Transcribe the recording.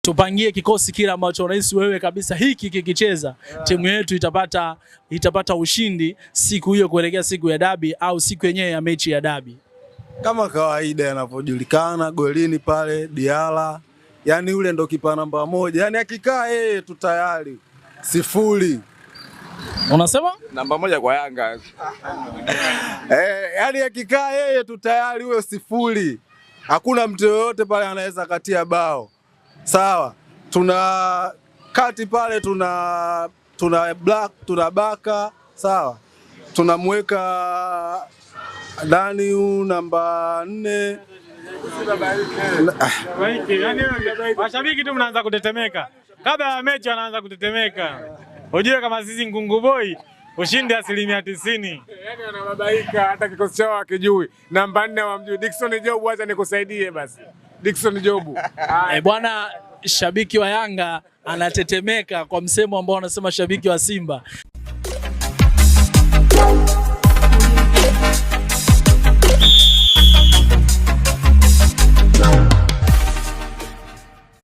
Tupangie kikosi kile ambacho unahisi wewe kabisa hiki kikicheza timu yetu itapata ushindi siku hiyo kuelekea siku ya dabi au siku yenyewe ya mechi ya dabi. Kama kawaida yanavyojulikana, golini pale Diala, yani ule ndo kipa namba 1. Yani akikaa yeye tu tayari 0. Unasema? Namba 1 kwa Yanga. Yani akikaa yeye tu tayari huyo 0. Hakuna mtu yoyote pale anaweza katia bao. Sawa. Tuna kati pale tuna Black, tuna Baka, sawa. Tunamweka ndani namba 4. Mashabiki tu mnaanza kutetemeka. Kabla ya mechi wanaanza kutetemeka. Unajua kama sisi Ngungu Boy ushindi 90%. Yaani wanababaika hata kikosi chao hakijui. Namba 4 wamjui. Dickson Job, acha nikusaidie basi. Dickson Job. Bwana, shabiki wa Yanga anatetemeka kwa msemo ambao wanasema shabiki wa Simba.